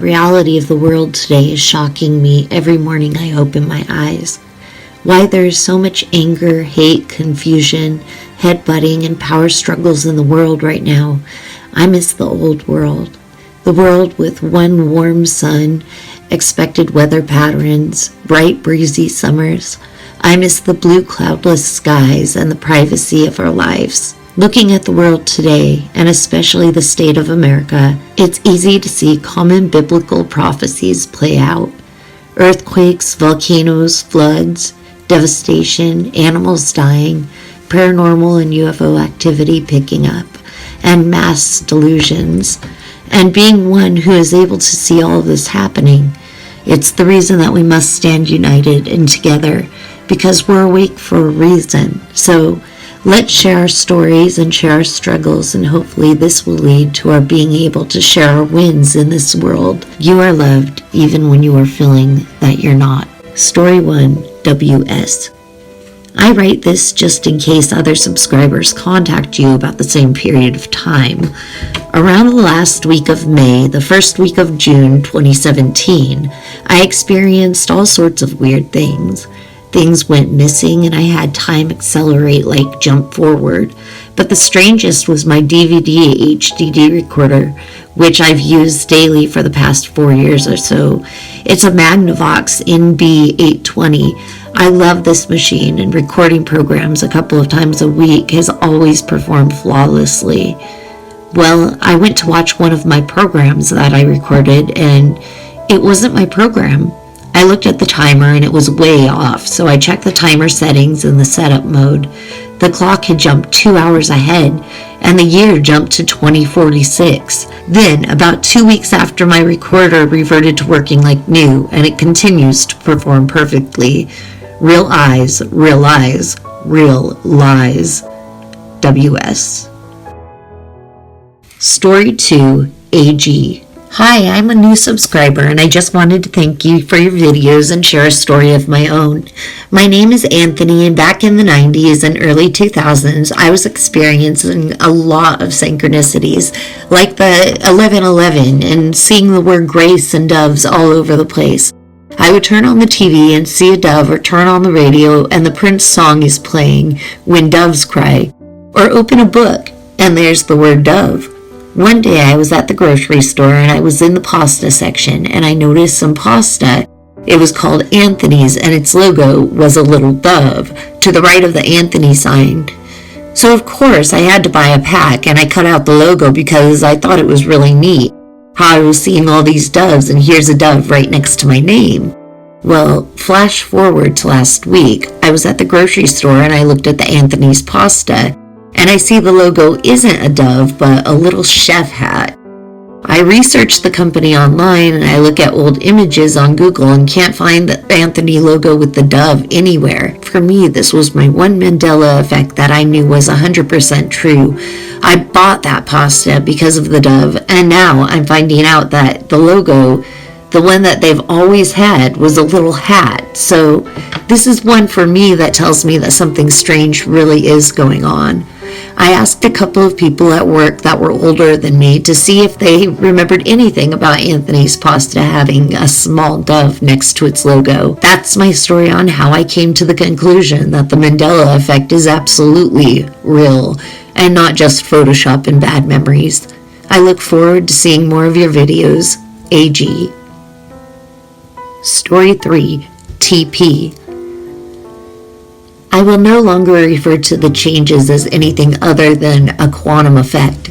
reality of the world today is shocking me every morning I open my eyes. Why there is so much anger, hate, confusion, headbutting, and power struggles in the world right now. I miss the old world. The world with one warm sun, expected weather patterns, bright breezy summers. I miss the blue cloudless skies and the privacy of our lives. Looking at the world today, and especially the state of America, it's easy to see common biblical prophecies play out. Earthquakes, volcanoes, floods, devastation, animals dying, paranormal and UFO activity picking up, and mass delusions. And being one who is able to see all of this happening, it's the reason that we must stand united and together, because we're awake for a reason. So let's share our stories and share our struggles, and hopefully this will lead to our being able to share our wins in this world. You are loved even when you are feeling that you're not. Story 1, WS. I write this just in case other subscribers contact you about the same period of time. Around the last week of May, the first week of June 2017, I experienced all sorts of weird things. Things went missing and I had time accelerate like jump forward. But the strangest was my DVD HDD recorder, which I've used daily for the past 4 years or so. It's a Magnavox NB820. I love this machine, and recording programs a couple of times a week has always performed flawlessly. Well, I went to watch one of my programs that I recorded, and it wasn't my program. I looked at the timer and it was way off, so I checked the timer settings in the setup mode. The clock had jumped 2 hours ahead, and the year jumped to 2046. Then, about 2 weeks after, my recorder reverted to working like new, and it continues to perform perfectly. Real eyes, real lies, real lies. WS. Story 2, AG. Hi, I'm a new subscriber, and I just wanted to thank you for your videos and share a story of my own. My name is Anthony, and back in the 90s and early 2000s, I was experiencing a lot of synchronicities, like the 1111 and seeing the word grace and doves all over the place. I would turn on the TV and see a dove, or turn on the radio and the Prince song is playing, When Doves Cry, or open a book and there's the word dove. One day I was at the grocery store and I was in the pasta section and I noticed some pasta. It was called Anthony's and its logo was a little dove to the right of the Anthony sign. So of course I had to buy a pack, and I cut out the logo because I thought it was really neat how I was seeing all these doves and here's a dove right next to my name. Well, flash forward to last week. I was at the grocery store and I looked at the Anthony's pasta, and I see the logo isn't a dove, but a little chef hat. I researched the company online and I look at old images on Google and can't find the Anthony logo with the dove anywhere. For me, this was my one Mandela effect that I knew was 100% true. I bought that pasta because of the dove, and now I'm finding out that the logo, the one that they've always had, was a little hat. So this is one for me that tells me that something strange really is going on. I asked a couple of people at work that were older than me to see if they remembered anything about Anthony's pasta having a small dove next to its logo. That's my story on how I came to the conclusion that the Mandela effect is absolutely real and not just Photoshop and bad memories. I look forward to seeing more of your videos. AG. Story 3, TP. I will no longer refer to the changes as anything other than a quantum effect.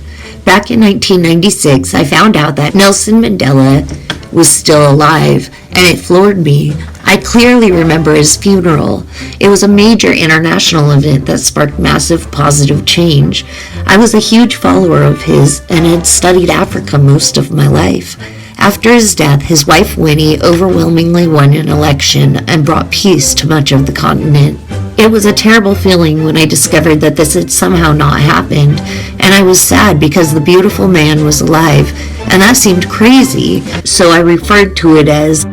Back in 1996, I found out that Nelson Mandela was still alive, and it floored me. I clearly remember his funeral. It was a major international event that sparked massive positive change. I was a huge follower of his and had studied Africa most of my life. After his death, his wife Winnie overwhelmingly won an election and brought peace to much of the continent. It was a terrible feeling when I discovered that this had somehow not happened, and I was sad because the beautiful man was alive, and that seemed crazy, so I referred to it as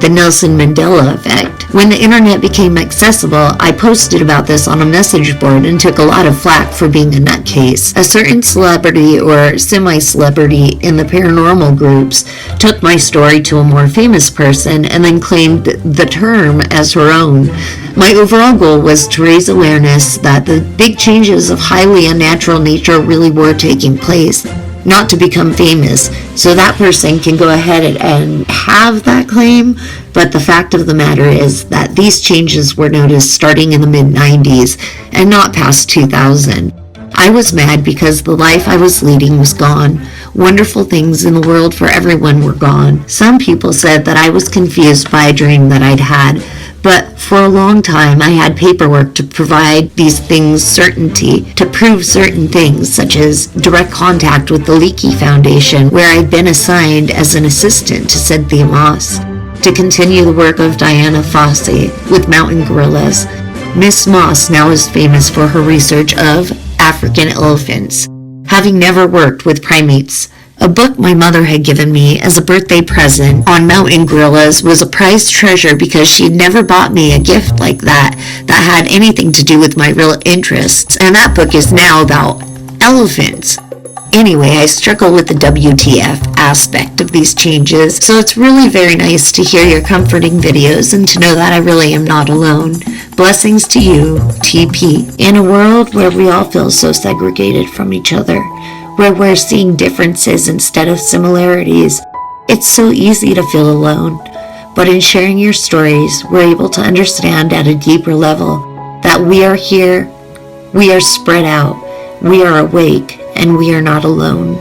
the Nelson Mandela effect. When the internet became accessible, I posted about this on a message board and took a lot of flack for being a nutcase. A certain celebrity or semi-celebrity in the paranormal groups took my story to a more famous person and then claimed the term as her own. My overall goal was to raise awareness that the big changes of highly unnatural nature really were taking place, not to become famous, so that person can go ahead and have that claim. But the fact of the matter is that these changes were noticed starting in the mid-90s and not past 2000. I was mad because the life I was leading was gone. Wonderful things in the world for everyone were gone. Some people said that I was confused by a dream that I'd had, but for a long time I had paperwork to provide these things certainty, to prove certain things, such as direct contact with the Leakey Foundation, where I'd been assigned as an assistant to Cynthia Moss, to continue the work of Diana Fossey with mountain gorillas. Miss Moss now is famous for her research of African elephants, having never worked with primates. A book my mother had given me as a birthday present on mountain gorillas was a prized treasure because she'd never bought me a gift like that had anything to do with my real interests, and that book is now about elephants. Anyway, I struggle with the WTF aspect of these changes, so it's really very nice to hear your comforting videos and to know that I really am not alone. Blessings to you, TP. In a world where we all feel so segregated from each other, where we're seeing differences instead of similarities, it's so easy to feel alone. But in sharing your stories, we're able to understand at a deeper level that we are here, we are spread out, we are awake, and we are not alone.